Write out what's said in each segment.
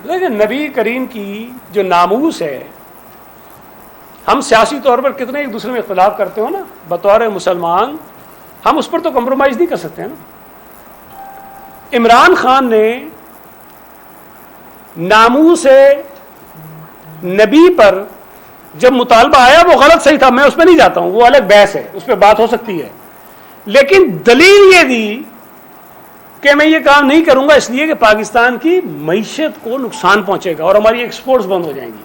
لیکن نبی کریم کی جو ناموس ہے، ہم سیاسی طور پر کتنے ایک دوسرے میں اختلاف کرتے ہو نا، بطور مسلمان ہم اس پر تو کمپرومائز نہیں کر سکتے ہیں نا۔ عمران خان نے ناموس نبی پر جب مطالبہ آیا، وہ غلط صحیح تھا، میں اس پہ نہیں جاتا ہوں، وہ الگ بحث ہے، اس پہ بات ہو سکتی ہے، لیکن دلیل یہ دی کہ میں یہ کام نہیں کروں گا اس لیے کہ پاکستان کی معیشت کو نقصان پہنچے گا اور ہماری ایکسپورٹس بند ہو جائیں گی۔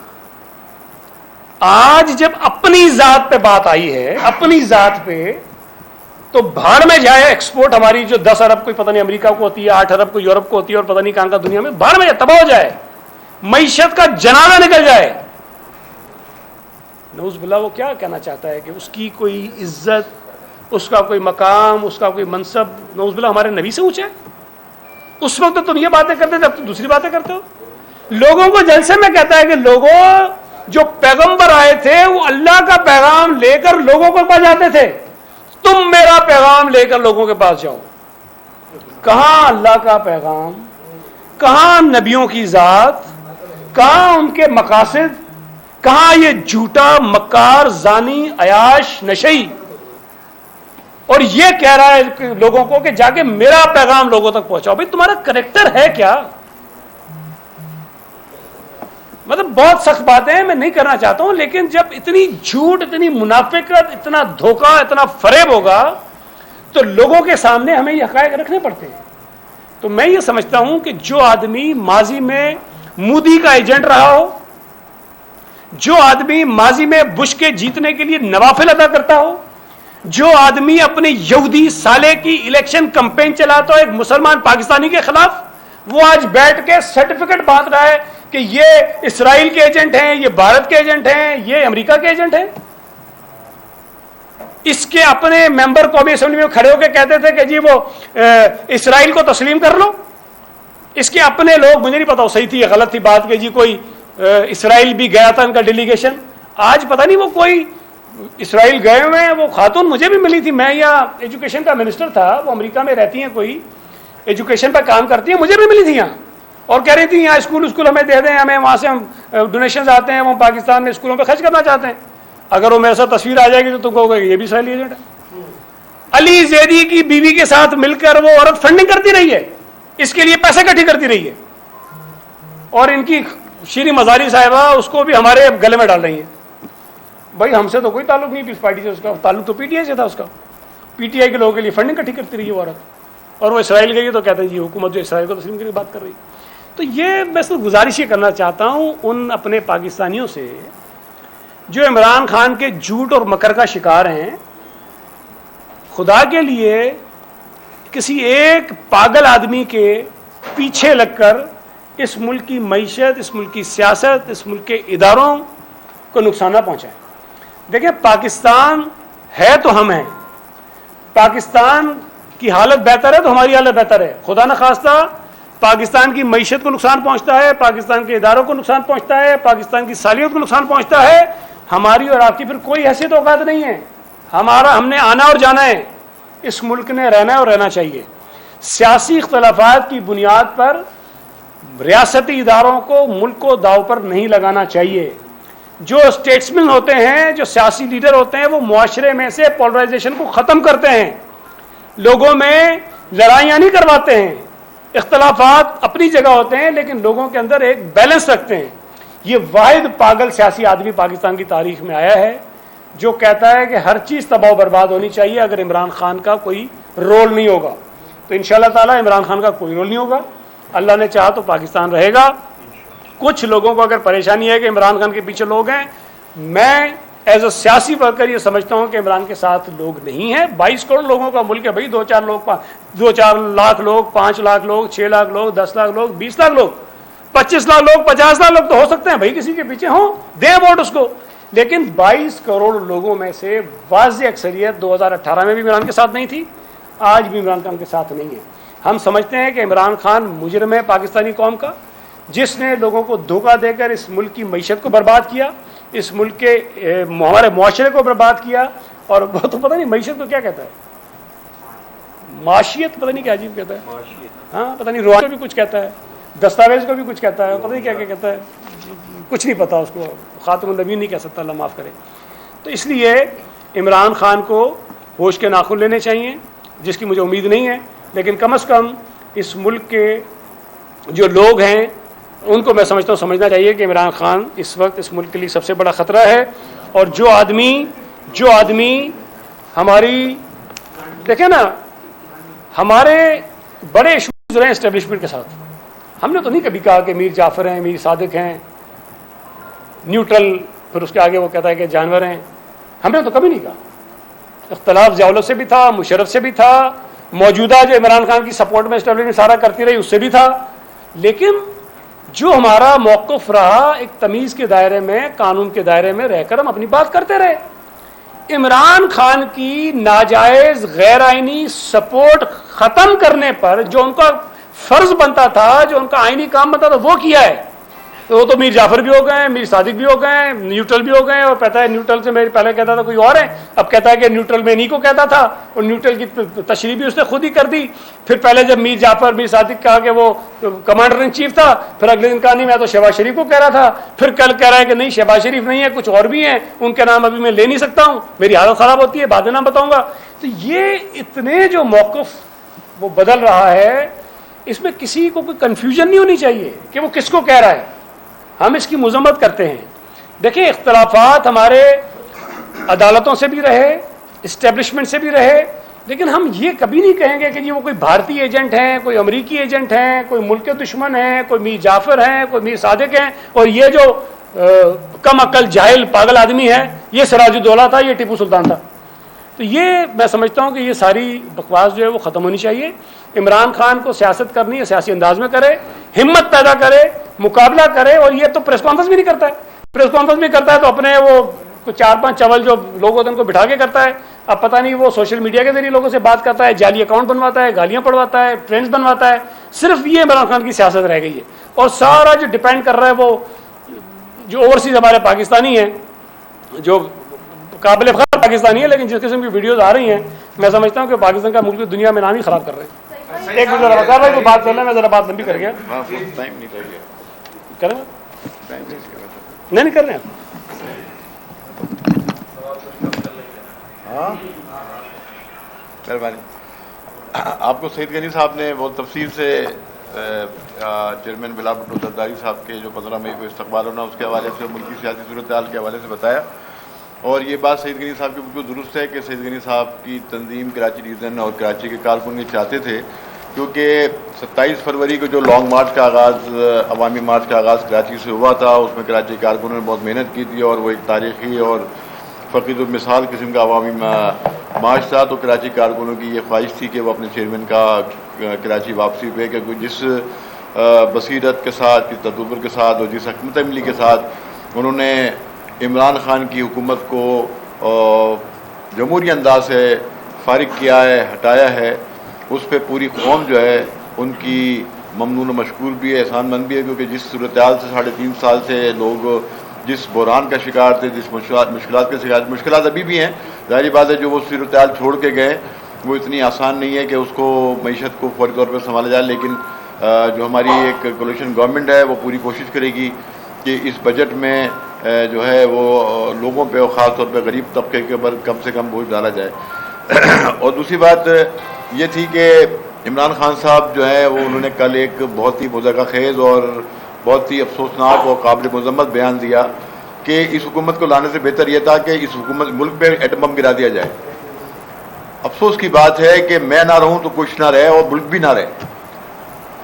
آج جب اپنی ذات پہ بات آئی ہے، اپنی ذات پہ، تو بھاڑ میں جائے ایکسپورٹ ہماری جو 10 ارب کوئی پتہ نہیں امریکہ کو ہوتی ہے، 8 ارب کو یورپ کو ہوتی ہے، اور پتہ نہیں کہاں کا دنیا میں، بھاڑ میں تباہ ہو جائے، معیشت کا جنازہ نکل جائے۔ نعوذ باللہ وہ کیا کہنا چاہتا ہے کہ اس کی کوئی عزت، اس کا کوئی مقام، اس کا کوئی منصب نعوذ باللہ ہمارے نبی سے اونچا ہے؟ اس وقت تو تم یہ باتیں کرتے تھے، اب تو دوسری باتیں کرتے ہو۔ لوگوں کو جلسے میں کہتا ہے کہ لوگوں، جو پیغمبر آئے تھے وہ اللہ کا پیغام لے کر لوگوں کے پاس جاتے تھے، تم میرا پیغام لے کر لوگوں کے پاس جاؤ۔ کہاں اللہ کا پیغام، کہاں نبیوں کی ذات، کہاں ان کے مقاصد، کہاں یہ جھوٹا مکار زانی عیاش نشئی، اور یہ کہہ رہا ہے لوگوں کو کہ جا کے میرا پیغام لوگوں تک پہنچاؤ۔ بھائی تمہارا کریکٹر ہے کیا؟ مطلب بہت سخت باتیں ہیں، میں نہیں کرنا چاہتا ہوں، لیکن جب اتنی جھوٹ، اتنی منافقت، اتنا دھوکہ، اتنا فریب ہوگا تو لوگوں کے سامنے ہمیں یہ حقائق رکھنے پڑتے ہیں۔ تو میں یہ سمجھتا ہوں کہ جو آدمی ماضی میں مودی کا ایجنٹ رہا ہو، جو آدمی ماضی میں بش کے جیتنے کے لیے نوافل ادا کرتا ہو، جو آدمی اپنے یہودی سالے کی الیکشن کمپین چلاتا ہو ایک مسلمان پاکستانی کے خلاف، وہ آج بیٹھ کے سرٹیفکیٹ بانٹ رہا ہے کہ یہ اسرائیل کے ایجنٹ ہیں، یہ بھارت کے ایجنٹ ہیں، یہ امریکہ کے ایجنٹ ہیں۔ اس کے اپنے ممبر قومی اسمبلی میں کھڑے ہو کے کہتے تھے کہ جی وہ اسرائیل کو تسلیم کر لو۔ اس کے اپنے لوگ، مجھے نہیں پتا وہ صحیح تھی یا غلط تھی بات کہ جی کوئی اسرائیل بھی گیا تھا ان کا ڈیلیگیشن، آج پتہ نہیں وہ کوئی اسرائیل گئے ہوئے ہیں۔ وہ خاتون مجھے بھی ملی تھی، میں یہاں ایجوکیشن کا منسٹر تھا، وہ امریکہ میں رہتی ہیں، کوئی ایجوکیشن پہ کام کرتی ہیں، مجھے بھی ملی تھی یہاں، اور کہہ رہی تھی یہاں اسکول ہمیں دے دیں، ہمیں وہاں سے ہم ڈونیشنز آتے ہیں، وہ پاکستان میں اسکولوں پہ خرچ کرنا چاہتے ہیں، اگر وہ میرے ساتھ تصویر آ جائے گی تو تم کہو گے یہ بھی اسرائیلی ایجنٹ ہے۔ علی زیدی کی بیوی کے ساتھ مل کر وہ عورت فنڈنگ کرتی رہی ہے، اس کے لیے پیسے اکٹھی کرتی رہی ہے، اور ان کی شیریں مزاری صاحبہ اس کو بھی ہمارے گلے میں ڈال رہی ہیں۔ بھائی ہم سے تو کوئی تعلق نہیں اس پارٹی سے، اس کا تعلق تو پی ٹی آئی سے تھا، اس کا پی ٹی آئی کے لوگوں کے لیے فنڈنگ اکٹھی کرتی رہی ہے وہ عورت، اور وہ اسرائیل گئی تو کہتے ہیں جی حکومت جو اسرائیل کو تسلیم کرنے کی بات کر رہی ہے۔ تو یہ میں صرف گزارش یہ کرنا چاہتا ہوں ان اپنے پاکستانیوں سے جو عمران خان کے جھوٹ اور مکر کا شکار ہیں، خدا کے لیے کسی ایک پاگل آدمی کے پیچھے لگ کر اس ملک کی معیشت، اس ملک کی سیاست، اس ملک کے اداروں کو نقصان نہ پہنچائیں۔ دیکھیں پاکستان ہے تو ہم ہیں، پاکستان کی حالت بہتر ہے تو ہماری حالت بہتر ہے، خدا نخواستہ پاکستان کی معیشت کو نقصان پہنچتا ہے، پاکستان کے اداروں کو نقصان پہنچتا ہے، پاکستان کی صلاحیت کو نقصان پہنچتا ہے، ہماری اور آپ کی پھر کوئی حیثیت اوقات نہیں ہے۔ ہم نے آنا اور جانا ہے، اس ملک نے رہنا ہے اور رہنا چاہیے۔ سیاسی اختلافات کی بنیاد پر ریاستی اداروں کو، ملک کو داؤ پر نہیں لگانا چاہیے۔ جو اسٹیٹسمین ہوتے ہیں، جو سیاسی لیڈر ہوتے ہیں، وہ معاشرے میں سے پولرائزیشن کو ختم کرتے ہیں، لوگوں میں لڑائیاں نہیں کرواتے ہیں، اختلافات اپنی جگہ ہوتے ہیں لیکن لوگوں کے اندر ایک بیلنس رکھتے ہیں۔ یہ واحد پاگل سیاسی آدمی پاکستان کی تاریخ میں آیا ہے جو کہتا ہے کہ ہر چیز تباہ و برباد ہونی چاہیے اگر عمران خان کا کوئی رول نہیں ہوگا۔ تو انشاءاللہ تعالی عمران خان کا کوئی رول نہیں ہوگا، اللہ نے چاہا تو پاکستان رہے گا۔ کچھ لوگوں کو اگر پریشانی ہے کہ عمران خان کے پیچھے لوگ ہیں، میں ایز اے سیاسی ورکر یہ سمجھتا ہوں کہ عمران کے ساتھ لوگ نہیں ہیں۔ 22 کروڑ لوگوں کا ملک ہے بھائی، 2-4 لاکھ لوگ، 5 لاکھ لوگ، 6 لاکھ لوگ، 10 لاکھ لوگ، 20 لاکھ لوگ، 25 لاکھ لوگ، 50 لاکھ لوگ تو ہو سکتے ہیں بھائی کسی کے پیچھے ہوں، دیں ووٹ اس کو، لیکن 22 کروڑ لوگوں میں سے واضح اکثریت 2018 میں بھی عمران کے ساتھ نہیں تھی، آج بھی عمران خان کے ساتھ نہیں ہے۔ ہم سمجھتے ہیں کہ عمران خان مجرم ہے پاکستانی قوم کا، جس نے لوگوں کو دھوکہ دے کر اس ملک کی معیشت کو برباد کیا، اس ملک کے ہمارے معاشرے کو برباد کیا، اور وہ تو پتہ نہیں معیشت کو کیا کہتا ہے، معاشیت پتہ نہیں کیا عجیب کہتا ہے، ہاں پتہ نہیں روایت بھی کچھ کہتا ہے، دستاویز کو بھی کچھ کہتا ہے، پتہ نہیں کیا کیا کہتا ہے، کچھ نہیں پتا اس کو، خاتم النبی نہیں کہہ سکتا، اللہ معاف کرے۔ تو اس لیے عمران خان کو ہوش کے ناخن لینے چاہیے، جس کی مجھے امید نہیں ہے، لیکن کم از کم اس ملک کے جو لوگ ہیں ان کو میں سمجھتا ہوں سمجھنا چاہیے کہ عمران خان اس وقت اس ملک کے لیے سب سے بڑا خطرہ ہے۔ اور جو آدمی ہماری دیکھیں نا، ہمارے بڑے ایشوز رہے اسٹیبلشمنٹ کے ساتھ، ہم نے تو نہیں کبھی کہا کہ میر جعفر ہیں، میر صادق ہیں، نیوٹرل، پھر اس کے آگے وہ کہتا ہے کہ جانور ہیں، ہم نے تو کبھی نہیں کہا۔ اختلاف ضیاء الحق سے بھی تھا، مشرف سے بھی تھا، موجودہ جو عمران خان کی سپورٹ میں اسٹیبلشمنٹ سارا کرتی رہی اس سے بھی تھا، لیکن جو ہمارا موقف رہا ایک تمیز کے دائرے میں، قانون کے دائرے میں رہ کر ہم اپنی بات کرتے رہے۔ عمران خان کی ناجائز غیر آئینی سپورٹ ختم کرنے پر جو ان کا فرض بنتا تھا، جو ان کا آئینی کام بنتا تھا، وہ کیا ہے؟ تو وہ تو میر جعفر بھی ہو گئے، میر صادق بھی ہو گئے، نیوٹرل بھی ہو گئے، اور کہتا ہے نیوٹرل سے میرے پہلے کہتا تھا کوئی اور ہے، اب کہتا ہے کہ نیوٹرل میں انہیں کو کہتا تھا، اور نیوٹرل کی تشریح بھی اس نے خود ہی کر دی۔ پھر پہلے جب میر جعفر میر صادق کہا کہ وہ کمانڈر ان چیف تھا، پھر اگلے دن کہا نہیں میں تو شہباز شریف کو کہہ رہا تھا، پھر کل کہہ رہا ہے کہ نہیں شہباز شریف نہیں ہے، کچھ اور بھی ہیں، ان کے نام ابھی میں لے نہیں سکتا ہوں، میری حالت خراب ہوتی ہے، بعد میں نام بتاؤں گا۔ تو یہ اتنے جو موقف وہ بدل رہا ہے، اس میں کسی کو کوئی کنفیوژن نہیں ہونی چاہیے کہ وہ کس کو کہہ رہا ہے، ہم اس کی مذمت کرتے ہیں۔ دیکھیں اختلافات ہمارے عدالتوں سے بھی رہے، اسٹیبلشمنٹ سے بھی رہے، لیکن ہم یہ کبھی نہیں کہیں گے کہ جی وہ کوئی بھارتی ایجنٹ ہیں، کوئی امریکی ایجنٹ ہیں، کوئی ملک کے دشمن ہیں، کوئی میر جعفر ہیں، کوئی میر صادق ہیں، اور یہ جو کم عقل جاہل پاگل آدمی ہے یہ سراج الدولہ تھا، یہ ٹیپو سلطان تھا۔ تو یہ میں سمجھتا ہوں کہ یہ ساری بکواس جو ہے وہ ختم ہونی چاہیے۔ عمران خان کو سیاست کرنی ہے، سیاسی انداز میں کرے، ہمت پیدا کرے، مقابلہ کرے، اور یہ تو پریس کانفرنس بھی نہیں کرتا ہے، پریس کانفرنس بھی کرتا ہے تو اپنے وہ 4-5 چول جو لوگ ہوتے ہیں ان کو بٹھا کے کرتا ہے، اب پتہ نہیں وہ سوشل میڈیا کے ذریعے لوگوں سے بات کرتا ہے، جعلی اکاؤنٹ بنواتا ہے، گالیاں پڑھواتا ہے، ٹرینڈز بنواتا ہے، صرف یہ عمران خان کی سیاست رہ گئی ہے۔ اور سارا جو ڈپینڈ کر رہا ہے وہ جو اوورسیز ہمارے پاکستانی ہیں، جو قابل فخر پاکستانی ہے، لیکن جس قسم کی ویڈیوز آ رہی ہیں میں سمجھتا ہوں کہ پاکستان کا ملک دنیا میں نام ہی خراب کر رہے ہیں۔ ایک منٹ ذرا بھائی کو بات کر لیں، میں ذرا بات لمبی کر گیا، کریں نہیں کر رہے ہیں مہربانی۔ آپ کو سعید غنی صاحب نے بہت تفصیل سے چیئرمین بلال بھٹو زرداری صاحب کے جو 15 مئی کو استقبال ہونا اس کے حوالے سے، ملکی سیاسی صورتحال کے حوالے سے بتایا، اور یہ بات سعید غنی صاحب کی بالکل درست ہے کہ سعید غنی صاحب کی تنظیم کراچی ڈویژن اور کراچی کے کارکن یہ چاہتے تھے، کیونکہ 27 فروری کو جو لانگ مارچ کا آغاز، عوامی مارچ کا آغاز کراچی سے ہوا تھا، اس میں کراچی کارکنوں نے بہت محنت کی تھی، اور وہ ایک تاریخی اور فقید المثال قسم کا عوامی مارچ تھا۔ تو کراچی کارکنوں کی یہ خواہش تھی کہ وہ اپنے چیئرمین کا کراچی واپسی پہ، کہ جس بصیرت کے ساتھ، جس تدبر کے ساتھ اور جس حکمت عملی کے ساتھ انہوں نے عمران خان کی حکومت کو جمہوری انداز سے فارغ کیا ہے، ہٹایا ہے، اس پہ پوری قوم جو ہے ان کی ممنون و مشکور بھی ہے، احسان مند بھی ہے، کیونکہ جس صورتحال سے 3.5 سال سے لوگ جس بحران کا شکار تھے، جس مشکلات کے شکار، مشکلات ابھی بھی ہیں، ظاہری بات ہے جو وہ صورتحال چھوڑ کے گئے وہ اتنی آسان نہیں ہے کہ اس کو معیشت کو فوری طور پر سنبھالا جائے، لیکن جو ہماری ایک کولیشن گورنمنٹ ہے وہ پوری کوشش کرے گی کہ اس بجٹ میں جو ہے وہ لوگوں پہ اور خاص طور پہ غریب طبقے کے اوپر کم سے کم بوجھ ڈالا جائے۔ اور دوسری بات یہ تھی کہ عمران خان صاحب جو ہے وہ انہوں نے کل ایک بہت ہی مضحکہ خیز اور بہت ہی افسوسناک اور قابل مذمت بیان دیا کہ اس حکومت کو لانے سے بہتر یہ تھا کہ اس حکومت ملک پہ ایٹم بم گرا دیا جائے۔ افسوس کی بات ہے کہ میں نہ رہوں تو کچھ نہ رہے اور ملک بھی نہ رہے،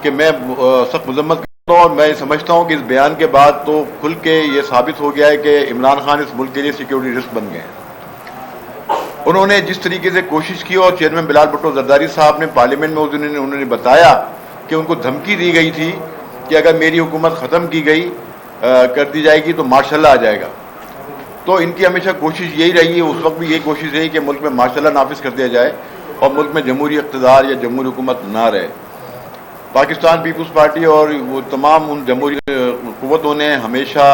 کہ میں سخت مذمت کرتا ہوں، اور میں سمجھتا ہوں کہ اس بیان کے بعد تو کھل کے یہ ثابت ہو گیا ہے کہ عمران خان اس ملک کے لیے سیکیورٹی رسک بن گئے ہیں۔ انہوں نے جس طریقے سے کوشش کی، اور چیئرمین بلال بھٹو زرداری صاحب نے پارلیمنٹ میں اس دن انہوں نے بتایا کہ ان کو دھمکی دی گئی تھی کہ اگر میری حکومت ختم کی گئی کر دی جائے گی تو مارشاء اللہ آ جائے گا۔ تو ان کی ہمیشہ کوشش یہی رہی ہے، اس وقت بھی یہی کوشش رہی کہ ملک میں مارشاء اللہ نافذ کر دیا جائے اور ملک میں جمہوری اقتدار یا جمہوری حکومت نہ رہے۔ پاکستان پیپلز پارٹی اور وہ تمام ان جمہوری قوتوں نے ہمیشہ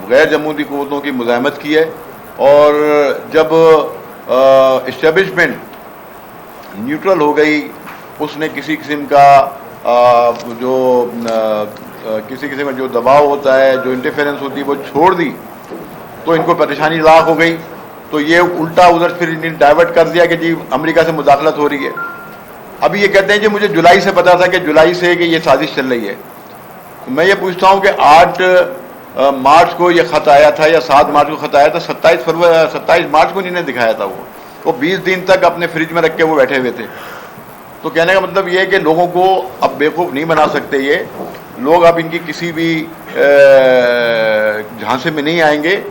غیر جمہوری قوتوں کی مزاحمت کی ہے، اور جب اسٹیبلشمنٹ نیوٹرل ہو گئی، اس نے کسی قسم کا جو کسی قسم کا جو دباؤ ہوتا ہے, جو انٹرفیرنس ہوتی ہے وہ چھوڑ دی تو ان کو پریشانی لاحق ہو گئی. تو یہ الٹا ادھر پھر انہیں ڈائیورٹ کر دیا کہ جی امریکہ سے مداخلت ہو رہی ہے. ابھی یہ کہتے ہیں کہ مجھے جولائی سے پتا تھا کہ جولائی سے کہ یہ سازش چل رہی ہے. میں یہ پوچھتا ہوں کہ 8 مارچ کو یہ خط آیا تھا یا 7 مارچ کو خط آیا تھا, 27 مارچ کو انہوں نے دکھایا تھا. وہ 20 دن تک اپنے فریج میں رکھ کے وہ بیٹھے ہوئے تھے. تو کہنے کا مطلب یہ ہے کہ لوگوں کو اب بیوقوف نہیں بنا سکتے. یہ لوگ اب ان کی کسی بھی جھانسے میں نہیں آئیں گے.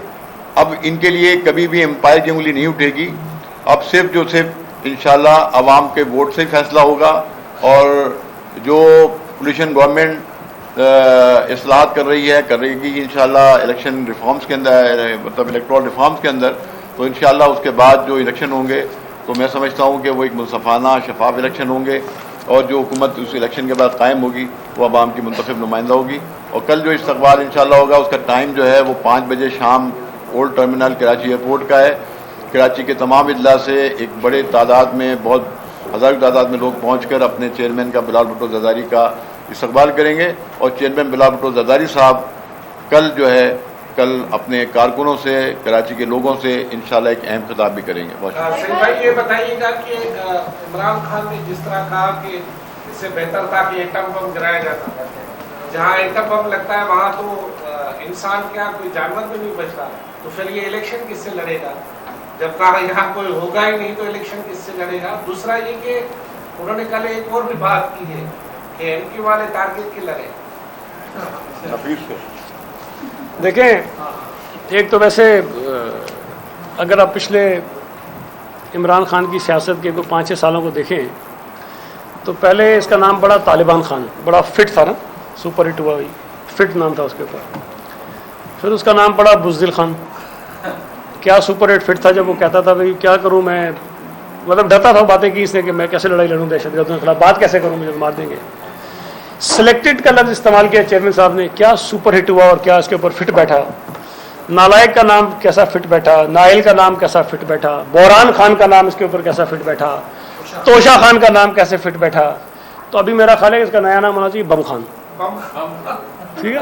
اب ان کے لیے کبھی بھی امپائر کی انگلی نہیں اٹھے گی. اب صرف انشاءاللہ عوام کے ووٹ سے فیصلہ ہوگا. اور جو پولیشن گورنمنٹ اصلاحات کر رہی گی انشاءاللہ الیکشن ریفارمز کے اندر, مطلب الیکٹرل ریفارمز کے اندر, تو انشاءاللہ اس کے بعد جو الیکشن ہوں گے تو میں سمجھتا ہوں کہ وہ ایک منصفانہ شفاف الیکشن ہوں گے. اور جو حکومت اس الیکشن کے بعد قائم ہوگی وہ عوام کی منتخب نمائندہ ہوگی. اور کل جو استقبال انشاءاللہ ہوگا اس کا ٹائم جو ہے وہ 5 بجے شام اولڈ ٹرمینل کراچی ایئرپورٹ کا ہے. کراچی کے تمام اضلاع سے ایک بڑے تعداد میں, بہت ہزاروں کی تعداد میں لوگ پہنچ کر اپنے چیئرمین کا بلال بھٹو زرداری کا استقبال کریں گے. اور چیئرمین بلال بھٹو زرداری صاحب کل اپنے کارکنوں سے, کراچی کے لوگوں سے انشاءاللہ ایک اہم خطاب بھی کریں گے. بہت سعید بھائی یہ بتائیے گا کہ عمران خان نے جس طرح کہا کہ اس سے بہتر تھا کہ ایٹم بم گرایا جاتا, جہاں ایٹم بم لگتا ہے وہاں تو انسان کیا کوئی جانور بھی نہیں بچتا, تو پھر یہ الیکشن کس سے لڑے گا؟ جب کہا یہاں کوئی ہوگا ہی نہیں تو الیکشن کس سے لڑے گا؟ دوسرا یہ کہ انہوں نے کل ایک اور بھی بات کی ہے کہ ایم کیو والے ٹارگیٹ کے لڑے. دیکھیں, ایک تو ویسے اگر آپ پچھلے عمران خان کی سیاست کے 5-6 سالوں کو دیکھیں تو پہلے اس کا نام بڑا طالبان خان, بڑا فٹ تھا نا, سپر ہٹ ہوا, فٹ نام تھا اس کے اوپر. پھر اس کا نام پڑا بزدل خان. کیا سپر ہٹ فٹ تھا جب وہ کہتا تھا بھائی کیا کروں میں, مطلب ڈرتا تھا باتیں کی اس نے کہ میں کیسے لڑائی لڑوں دہشت گردوں کے خلاف, بات کیسے کروں, مجھے مار دیں گے. سلیکٹڈ کا لفظ استعمال کیا چیئرمین صاحب نے, کیا سپر ہٹ ہوا اور کیا اس کے اوپر فٹ بیٹھا. نالائق کا نام کیسا فٹ بیٹھا, نائل کا نام کیسا فٹ بیٹھا, بحران خان کا نام اس کے اوپر کیسا فٹ بیٹھا, توشا خان کا نام کیسے فٹ بیٹھا. تو ابھی میرا خیال ہے کہ اس کا نیا نام ہونا چاہیے بم خان. ٹھیک ہے,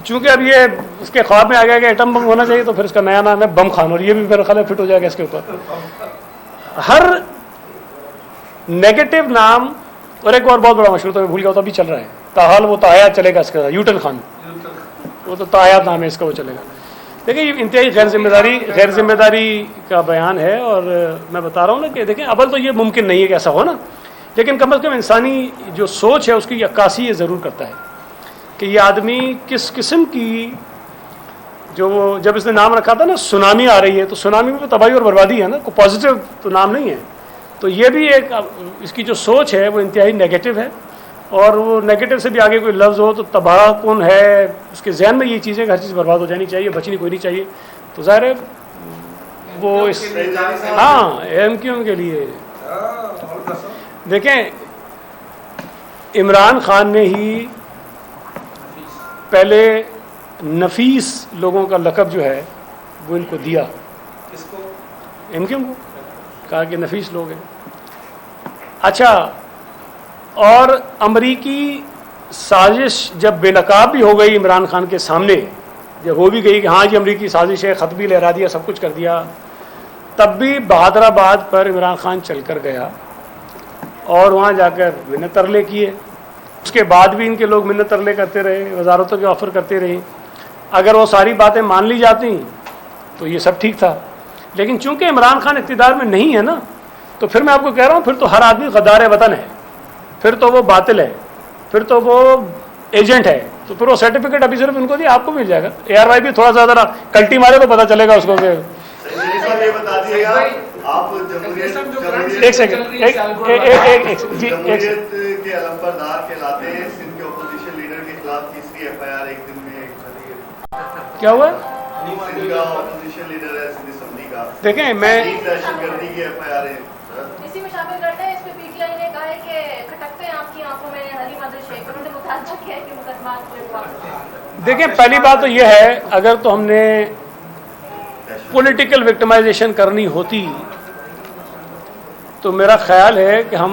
چونکہ اب یہ اس کے خواب میں آ گیا کہ ایٹم بم ہونا چاہیے تو پھر اس کا نیا نام ہے بم خان, اور یہ بھی میرا خیال ہے فٹ ہو جائے گا اس کے اوپر. ہر نیگیٹو نام. اور ایک اور بہت بڑا مشہور تھا, میں بھول گیا تو ابھی چل رہا ہے, تاحال وہ تایات چلے گا اس کا, یوٹن خان, وہ تو تایات نام ہے اس کا, وہ چلے گا. دیکھیں یہ انتہائی غیر ذمہ داری کا بیان ہے. اور میں بتا رہا ہوں نا کہ دیکھیں اول تو یہ ممکن نہیں ہے کہ ایسا ہو نا, لیکن کم از کم انسانی جو سوچ ہے اس کی عکاسی یہ ضرور کرتا ہے کہ یہ آدمی کس قسم کی, جو وہ جب اس نے نام رکھا تھا نا سونامی آ رہی ہے, تو سونامی میں تباہی اور بربادی ہے نا, کوئی پازیٹیو تو نام نہیں ہے. تو یہ بھی ایک اس کی جو سوچ ہے وہ انتہائی نیگیٹو ہے. اور وہ نیگیٹو سے بھی آگے کوئی لفظ ہو تو تباہ کن ہے, اس کے ذہن میں یہ چیزیں کہ ہر چیز برباد ہو جانی چاہیے, بچنی کوئی نہیں چاہیے. تو ظاہر ہے وہ اس ایم کیو کے لیے. دیکھیں عمران خان نے ہی پہلے نفیس لوگوں کا لقب جو ہے وہ ان کو دیا, ایم کیو کو کہا کہ نفیس لوگ ہیں. اچھا, اور امریکی سازش جب بے نقاب بھی ہو گئی عمران خان کے سامنے, جب ہو بھی گئی کہ ہاں یہ امریکی سازش ہے, خط بھی لہرا دیا, سب کچھ کر دیا, تب بھی بہادر آباد پر عمران خان چل کر گیا اور وہاں جا کر منت ترلے کیے. اس کے بعد بھی ان کے لوگ منت ترلے کرتے رہے, وزارتوں کے آفر کرتے رہے. اگر وہ ساری باتیں مان لی جاتی تو یہ سب ٹھیک تھا, لیکن چونکہ عمران خان اقتدار میں نہیں ہے نا, تو پھر میں آپ کو کہہ رہا ہوں پھر تو ہر آدمی غدار وطن ہے, پھر تو وہ باطل ہے, پھر تو وہ ایجنٹ ہے. تو پھر وہ سرٹیفکیٹ ابھی صرف ان کو دیا, آپ کو مل جائے گا. اے آر وائی بھی تھوڑا سا ذرا کلٹی مارے تو پتہ چلے گا اس کو کہ ایک سیکنڈ کیا ہوا. دیکھیں میں اسی میں شامل کرتے ہیں, اس پہ پی ٹی آئی نے کہا ہے کہ کھٹکتے ہیں آپ کی آنکھوں میں حلیم عادل شیخ, انہوں نے متاثر کیا ہے کہ مقدمات. دیکھیں پہلی بات تو یہ ہے, اگر تو ہم نے پولیٹیکل وکٹمائزیشن کرنی ہوتی تو میرا خیال ہے کہ ہم